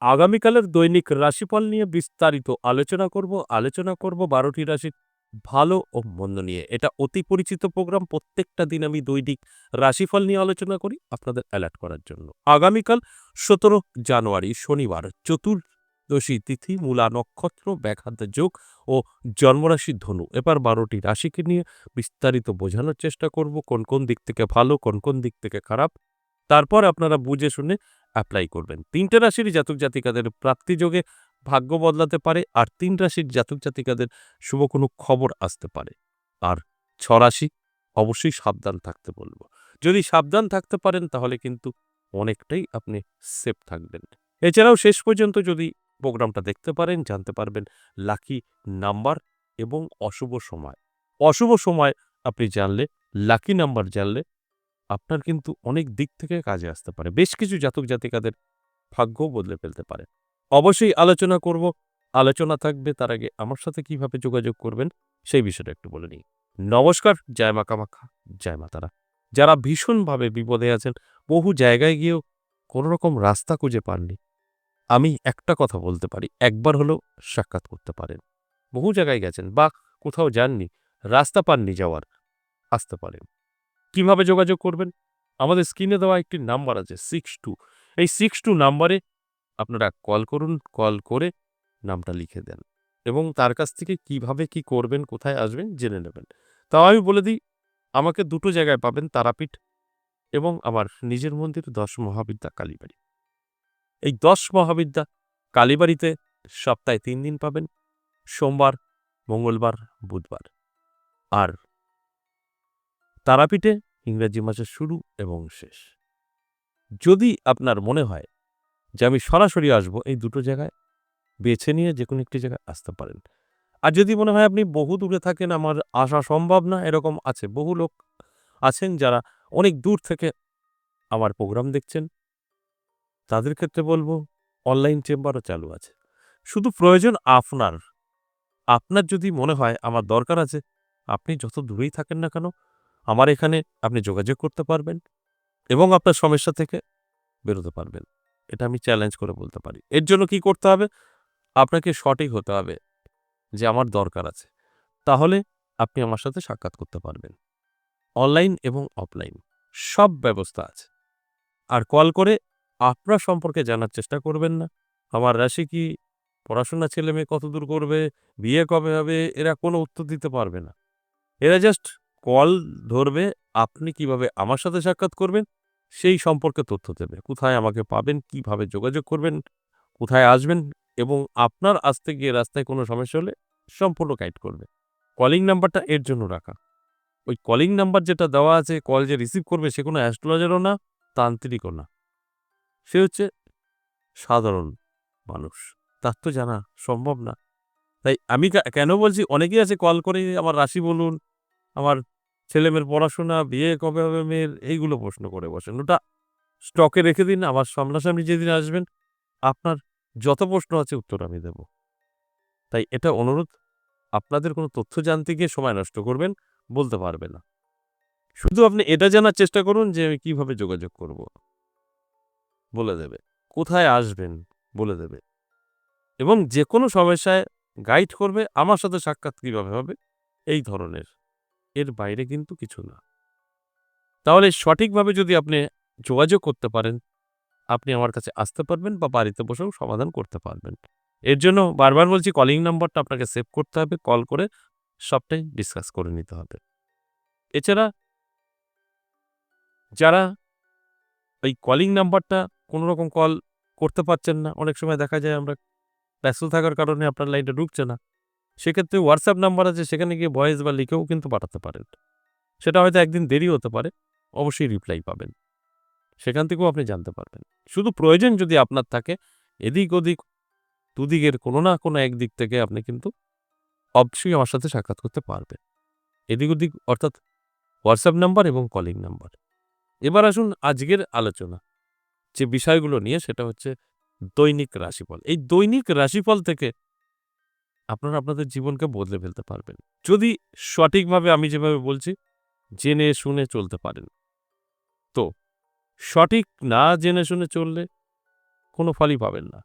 আগামীকালের দৈনিক রাশিফল নিয়ে বিস্তারিত আলোচনা করব ১২টি রাশির ভালো ও মন্দ নিয়ে। এটা অতি পরিচিত প্রোগ্রাম। প্রত্যেকটা দিন আমি দৈনিক রাশিফল নিয়ে আলোচনা করি আপনাদের অ্যালার্ট করার জন্য। আগামীকাল ১৭ জানুয়ারি শনিবার, চতুর্দশী তিথি, মূলা নক্ষত্র, ব্যাঘাত যোগ ও জন্মরাশি ধনু। এবার ১২টি রাশিকে নিয়ে বিস্তারিত বোঝানোর চেষ্টা করব, কোন কোন দিক থেকে ভালো, কোন কোন দিক থেকে খারাপ। তারপর আপনারা বুঝে শুনে অ্যাপ্লাই করবেন। ৩ টে রাশির জাতক জাতিকাদের প্রাপ্তিযোগে ভাগ্য বদলাতে পারে, আর ৩ রাশির জাতক জাতিকাদের শুভ কোনো খবর আসতে পারে। আর ৬ রাশি অবশ্যই সাবধান থাকতে বলব। যদি সাবধান থাকতে পারেন তাহলে কিন্তু অনেকটাই আপনি সেফ থাকবেন। এছাড়াও শেষ পর্যন্ত যদি প্রোগ্রামটা দেখতে পারেন, জানতে পারবেন লাকি নাম্বার এবং অশুভ সময়। অশুভ সময় আপনি জানলে, লাকি নাম্বার জানলে আপনার কিন্তু অনেক দিক থেকে কাজে আসতে পারে। বেশ কিছু জাতক জাতিকাদের ভাগ্য বদলে ফেলতে পারে। অবশ্যই আলোচনা করব। আলোচনা থাকবে, তার আগে আমার সাথে কিভাবে যোগাযোগ করবেন সেই বিষয়টা একটু বলে নিই। নমস্কার, জয় মা কামাখ্যা, জয় মা তারা। যারা ভীষণভাবে বিপদে আছেন, বহু জায়গায় গিয়েও কোনো রকম রাস্তা খুঁজে পাননি, আমি একটা কথা বলতে পারি, একবার হলেও সাক্ষাৎ করতে পারেন। বহু জায়গায় গেছেন বা কোথাও যাননি, রাস্তা পাননি যাওয়ার, আসতে পারেন। কিভাবে যোগাযোগ করবেন? আমাদের স্ক্রিনে দেওয়া একটি নাম্বার আছে 62। এই 62 নাম্বারে আপনারা কল করুন। কল করে নামটা লিখে দেন এবং তার কাছ থেকে কিভাবে কি করবেন, কোথায় আসবেন জেনে নেবেন। তাও আমি বলে দিই, আমাকে দুটো জায়গায় পাবেন, তারাপীঠ এবং আমার নিজের মন্দির ১০ মহাবিদ্যা কালীবাড়ি। এই ১০ মহাবিদ্যা কালীবাড়িতে সপ্তাহে ৩ দিন পাবেন, সোমবার, মঙ্গলবার, বুধবার। আর তারাপীঠে ইংরেজি মাসের শুরু এবং শেষ। যদি আপনার মনে হয় যে আমি সরাসরি আসবো, এই দুটো জায়গায় বেছে নিয়ে যেকোনো একটি জায়গায় আসতে পারেন। আর যদি মনে হয় আপনি বহু দূরে থাকেন, আমার আসা সম্ভব না, এরকম আছে, বহু লোক আছেন যারা অনেক দূর থেকে আমার প্রোগ্রাম দেখছেন, তাদের ক্ষেত্রে বলব অনলাইন চেম্বারও চালু আছে। শুধু প্রয়োজন আপনার। আপনার যদি মনে হয় আমার দরকার আছে, আপনি যত দূরেই থাকেন না কেন, আমার এখানে আপনি যোগাযোগ করতে পারবেন এবং আপনার সমস্যা থেকে বেরোতে পারবেন। এটা আমি চ্যালেঞ্জ করে বলতে পারি। এর জন্য কি করতে হবে? আপনাকে সঠিক হতে হবে যে আমার দরকার আছে। তাহলে আপনি আমার সাথে সাক্ষাৎ করতে পারবেন। অনলাইন এবং অফলাইন সব ব্যবস্থা আছে। আর কল করে আপনার সম্পর্কে জানার চেষ্টা করবেন না। আমার রাশি কি, পড়াশোনা ছেলেমেয়ে কতদূর করবে, বিয়ে কবে হবে, এরা কোনো উত্তর দিতে পারবে না। এরা জাস্ট কল ধরবে, আপনি কিভাবে আমার সাথে সাক্ষাৎ করবেন সেই সম্পর্কে তথ্য দেবে। কোথায় আমাকে পাবেন, কিভাবে যোগাযোগ করবেন, কোথায় আসবেন এবং আপনার আসতে গিয়ে রাস্তায় কোনো সমস্যা হলে সম্পূর্ণ গাইড করবে। কলিং নাম্বারটা এর জন্য রাখা। ওই কলিং নাম্বার যেটা দেওয়া আছে, কল যে রিসিভ করবে সে কোনো অ্যাস্ট্রোলজারও না, তান্ত্রিকও না। সে হচ্ছে সাধারণ মানুষ। তার তো জানা সম্ভব না। তাই আমি কেন বলছি, অনেকেই আছে কল করে আমার রাশি বলুন, আমার ছেলেমেয়ের পড়াশোনা, বিয়ে কবে হবে মেয়ের, এইগুলো প্রশ্ন করে বসেন। ওটা স্টকে রেখে দিন, আমার সামনাসামনি যেদিন আসবেন আপনার যত প্রশ্ন আছে উত্তর আমি দেব। তাই এটা অনুরোধ, আপনাদের কোনো তথ্য জানতে গিয়ে সময় নষ্ট করবেন, বলতে পারবে না। শুধু আপনি এটা জানার চেষ্টা করুন যে আমি কিভাবে যোগাযোগ করব, বলে দেবে। কোথায় আসবেন, বলে দেবে। এবং যেকোনো সমস্যায় গাইড করবে, আমার সাথে সাক্ষাৎ কিভাবে হবে, এই ধরনের। এর বাইরে কিন্তু কিছু না। তাহলে সঠিকভাবে যদি আপনি যোগাযোগ করতে পারেন, আপনি আমার কাছে আসতে পারবেন বা বাড়িতে বসেও সমাধান করতে পারবেন। এর জন্য বারবার বলছি, কলিং নাম্বারটা আপনাকে সেভ করতে হবে। কল করে সবটাই ডিসকাস করে নিতে হবে। এছাড়া যারা ওই কলিং নাম্বারটা কোনোরকম কল করতে পারছেন না, অনেক সময় দেখা যায় আমরা ব্যস্ত থাকার কারণে আপনার লাইনটা ঢুকছে না। সেক্ষেত্রে হোয়াটসঅ্যাপ নাম্বার আছে, সেখানে গিয়ে ভয়েস বা লিখেও কিন্তু পাঠাতে পারেন। সেটা হয়তো একদিন দেরি হতে পারে, অবশ্যই রিপ্লাই পাবেন। সেখান থেকেও আপনি জানতে পারবেন। শুধু প্রয়োজন যদি আপনার থাকে, এদিক ওদিক দুদিকের কোনো না কোনো একদিক থেকে আপনি কিন্তু অবশ্যই আমার সাথে সাক্ষাৎ করতে পারবেন। এদিক ওদিক অর্থাৎ হোয়াটসঅ্যাপ নাম্বার এবং কলিং নাম্বার। এবার আসুন আজকের আলোচনা যে বিষয়গুলো নিয়ে, সেটা হচ্ছে দৈনিক রাশিফল। এই দৈনিক রাশিফল থেকে আপনারা আপনাদের জীবনকে বদলে ফেলতে পারবেন। যদি সঠিকভাবে আমি যেভাবে বলছি জেনে শুনে চলতে পারেন। তো সঠিক না জেনে শুনে চললে কোনো ফলই পাবেন না।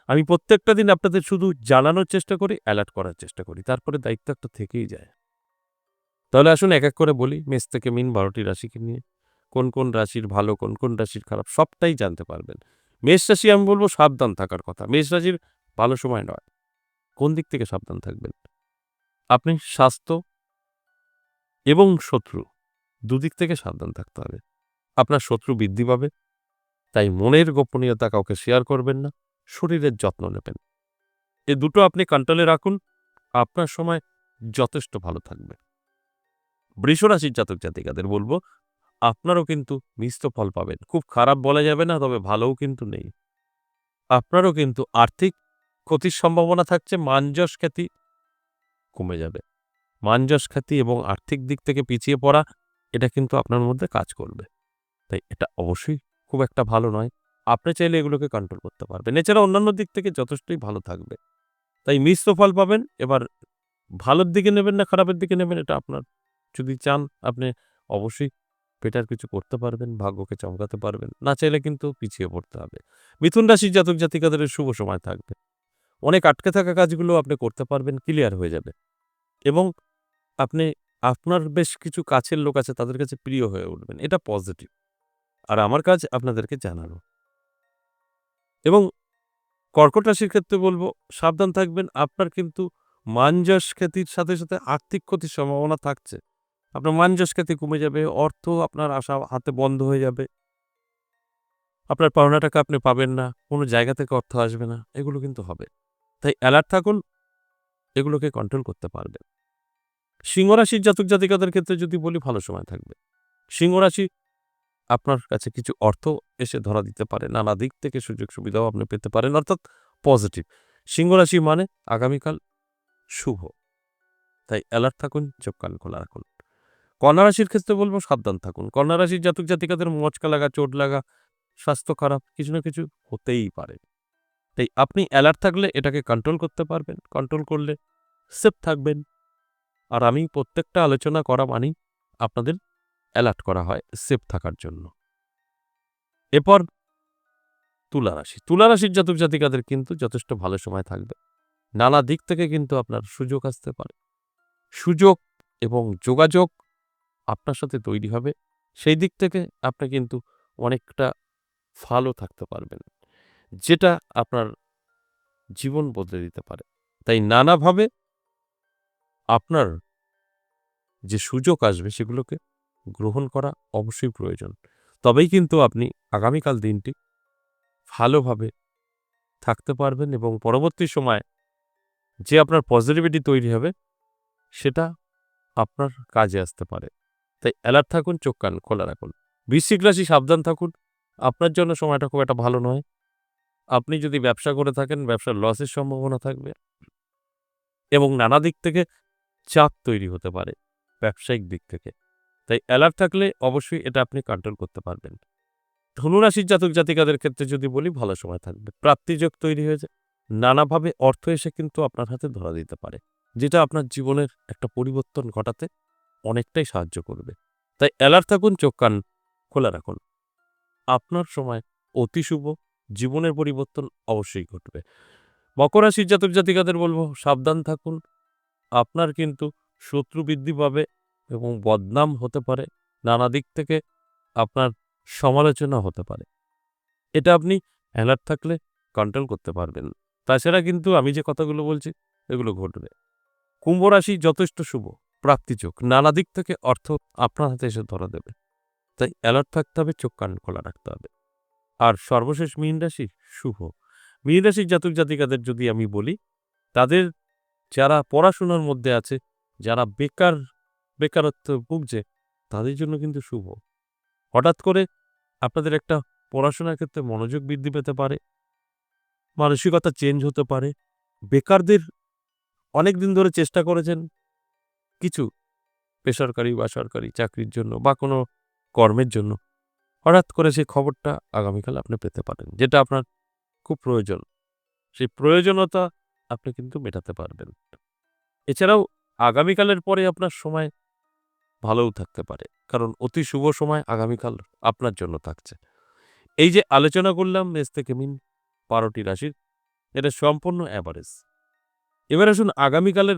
আমি প্রত্যেকটা দিন আপনাদের শুধু জানানোর চেষ্টা করি, অ্যালার্ট করার চেষ্টা করি। তারপরে দায়িত্ব একটা থেকেই যায়। তাহলে আসুন এক, এক করে বলি মেষ থেকে মীন ১২টি রাশিকে নিয়ে। কোন, কোন রাশির ভালো, কোন, কোন রাশির খারাপ সবটাই জানতে পারবেন। মেষ রাশি আমি বলব সাবধান থাকার কথা। মেষ রাশির ভালো সময় নয়। কোন দিক থেকে সাবধান থাকবেন? আপনি স্বাস্থ্য এবং শত্রু দুদিক থেকে সাবধান থাকতে হবে। আপনার শত্রু বৃদ্ধি পাবে, তাই মনের গোপনীয়তা কাউকে শেয়ার করবেন না, শরীরের যত্ন নেবেন। এ দুটো আপনি কন্ট্রোলে রাখুন, আপনার সময় যথেষ্ট ভালো থাকবে। বৃষ রাশির জাতক জাতিকাদের বলব, আপনারও কিন্তু মিশ্র ফল পাবেন। খুব খারাপ বলা যাবে না, তবে ভালোও কিন্তু নেই। আপনারও কিন্তু আর্থিক ক্ষতির সম্ভাবনা থাকছে, মান-যশ খ্যাতি কমে যাবে। মান-যশ খ্যাতি এবং আর্থিক দিক থেকে পিছিয়ে পড়া, এটা কিন্তু আপনার মধ্যে কাজ করবে। তাই এটা অবশ্যই খুব একটা ভালো নয়। আপনি চাইলে এগুলোকে কন্ট্রোল করতে পারবেন। এছাড়া অন্যান্য দিক থেকে যথেষ্টই ভালো থাকবে। তাই মিশ্র ফল পাবেন। এবার ভালোর দিকে নেবেন না খারাপের দিকে নেবেন, এটা আপনার। যদি চান আপনি অবশ্যই বেটার কিছু করতে পারবেন, ভাগ্যকে চমকাতে পারবেন। না চাইলে কিন্তু পিছিয়ে পড়তে হবে। মিথুন রাশির জাতক জাতিকাদের শুভ সময় থাকবে। অনেক আটকে থাকা কাজগুলো আপনি করতে পারবেন, ক্লিয়ার হয়ে যাবে এবং আপনি আপনার বেশ কিছু কাছের লোক আছে তাদের কাছে প্রিয় হয়ে উঠবেন। এটা পজিটিভ। আর আমার কাজ আপনাদেরকে জানানো। এবং কর্কট রাশির ক্ষেত্রে বলব, সাবধান থাকবেন। আপনার কিন্তু মান-যশ খ্যাতির সাথে, সাথে আর্থিক ক্ষতির সম্ভাবনা থাকছে। আপনার মান-যশ খ্যাতি কমে যাবে, অর্থ আপনার আসা হাতে বন্ধ হয়ে যাবে। আপনার পাওনা টাকা আপনি পাবেন না, কোনো জায়গা থেকে অর্থ আসবে না, এগুলো কিন্তু হবে। তাই অ্যালার্ট থাকুন, এগুলোকে কন্ট্রোল করতে পারবেন। সিংহ রাশির জাতক জাতিকাদের ক্ষেত্রে যদি বলি ভালো সময় থাকবে। সিংহ রাশি আপনার কাছে কিছু অর্থ এসে ধরা দিতে পারে, নানা দিক থেকে সুযোগ সুবিধাও আপনি পেতে পারেন, অর্থাৎ পজিটিভ। সিংহ রাশি মানে আগামীকাল শুভ। তাই অ্যালার্ট থাকুন, চোখ কান খোলা রাখুন। কন্যা রাশির ক্ষেত্রে বলব সাবধান থাকুন। কন্যা রাশির জাতক জাতিকাদের মচকা লাগা, চোট লাগা, স্বাস্থ্য খারাপ কিছু না কিছু হতেই পারে। তাই আপনি অ্যালার্ট থাকলে এটাকে কন্ট্রোল করতে পারবেন। কন্ট্রোল করলে সেফ থাকবেন। আর আমি প্রত্যেকটা আলোচনা করা মানেই আপনাদের অ্যালার্ট করা হয় সেফ থাকার জন্য। এরপর তুলা রাশি। তুলা রাশির জাতক জাতিকাদের কিন্তু যথেষ্ট ভালো সময় থাকবে। নানা দিক থেকে কিন্তু আপনার সুযোগ আসতে পারে। সুযোগ এবং যোগাযোগ আপনার সাথে তৈরি হবে। সেই দিক থেকে আপনি কিন্তু অনেকটা ভালো থাকতে পারবেন। যেটা আপনার জীবন বদলে দিতে পারে। তাই নানাভাবে আপনার যে সুযোগ আসবে সেগুলোকে গ্রহণ করা অবশ্যই প্রয়োজন। তবেই কিন্তু আপনি আগামীকাল দিনটি ভালোভাবে থাকতে পারবেন এবং পরবর্তী সময়ে যে আপনার পজিটিভিটি তৈরি হবে সেটা আপনার কাজে আসতে পারে। তাই অ্যালার্ট থাকুন, চোখ কান খোলা রাখুন। বৃশ্চিক রাশি সাবধান থাকুন। আপনার জন্য সময়টা খুব একটা ভালো নয়। আপনি যদি ব্যবসা করে থাকেন, ব্যবসার লসের সম্ভাবনা থাকবে এবং নানা দিক থেকে চাপ তৈরি হতে পারে ব্যবসায়িক দিক থেকে। তাই অ্যালার্ট থাকলে অবশ্যই এটা আপনি কন্ট্রোল করতে পারবেন। ধনুরাশির জাতক জাতিকাদের ক্ষেত্রে যদি বলি ভালো সময় থাকবে। প্রাপ্তিযোগ তৈরি হয়েছে। নানাভাবে অর্থ এসে কিন্তু আপনার হাতে ধরা দিতে পারে, যেটা আপনার জীবনের একটা পরিবর্তন ঘটাতে অনেকটাই সাহায্য করবে। তাই অ্যালার্ট থাকুন, চোখ কান খোলা রাখুন। আপনার সময় অতি শুভ, জীবনের পরিবর্তন অবশ্যই ঘটবে। মকর রাশির জাতক জাতিকাদের বলব সাবধান থাকুন। আপনার কিন্তু শত্রু বৃদ্ধি পাবে এবং বদনাম হতে পারে। নানা দিক থেকে আপনার সমালোচনা হতে পারে। এটা আপনি অ্যালার্ট থাকলে কন্ট্রোল করতে পারবেন। তাছাড়া কিন্তু আমি যে কথাগুলো বলছি এগুলো ঘটবে। কুম্ভ রাশি যথেষ্ট শুভ, প্রাপ্তিযোগ। নানা দিক থেকে অর্থ আপনার হাতে এসে ধরা দেবে। তাই অ্যালার্ট থাকতে হবে, চোখ কান খোলা রাখতে হবে। আর সর্বশেষ মীন রাশি শুভ। মীন রাশির জাতক জাতিকাদের যদি আমি বলি, তাদের যারা পড়াশোনার মধ্যে আছে, যারা বেকারত্ব ভুগছে, তাদের জন্য কিন্তু শুভ। হঠাৎ করে আপনাদের একটা পড়াশোনার ক্ষেত্রে মনোযোগ বৃদ্ধি পেতে পারে, মানসিকতা চেঞ্জ হতে পারে। বেকারদের অনেকদিন ধরে চেষ্টা করেছেন কিছু বেসরকারি বা সরকারি চাকরির জন্য বা কোনো কর্মের জন্য, হঠাৎ করে সেই খবরটা আগামীকাল আপনি পেতে পারেন, যেটা আপনার খুব প্রয়োজন। সেই প্রয়োজনীয়তা আপনি কিন্তু মেটাতে পারবেন। এছাড়াও আগামীকালের পরে আপনার সময় ভালোও থাকতে পারে, কারণ অতি শুভ সময় আগামীকাল আপনার জন্য থাকছে। এই যে আলোচনা করলাম মেষ থেকে মীন ১২টি রাশির, এটা সম্পূর্ণ অ্যাভারেজ। এবার আসুন আগামীকালের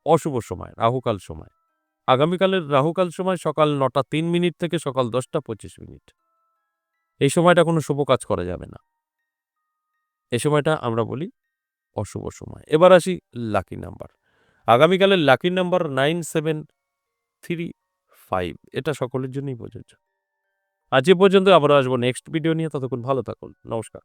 অশুভ সময়, রাহুকাল সময়। আগামীকালের রাহুকাল সময় সকাল ৯টা ৩ মিনিট থেকে সকাল ১০টা ২৫ মিনিট। এই সময়টা কোনো শুভ কাজ করা যাবে না। এই সময়টা আমরা বলি অশুভ সময়। এবার আসি লাকি নাম্বার। আগামীকালের লাকি নাম্বার 9735। এটা সকলের জন্যই প্রযোজ্য। আজ এ পর্যন্ত, আবারও আসবো নেক্সট ভিডিও নিয়ে। ততক্ষণ ভালো থাকুন। নমস্কার।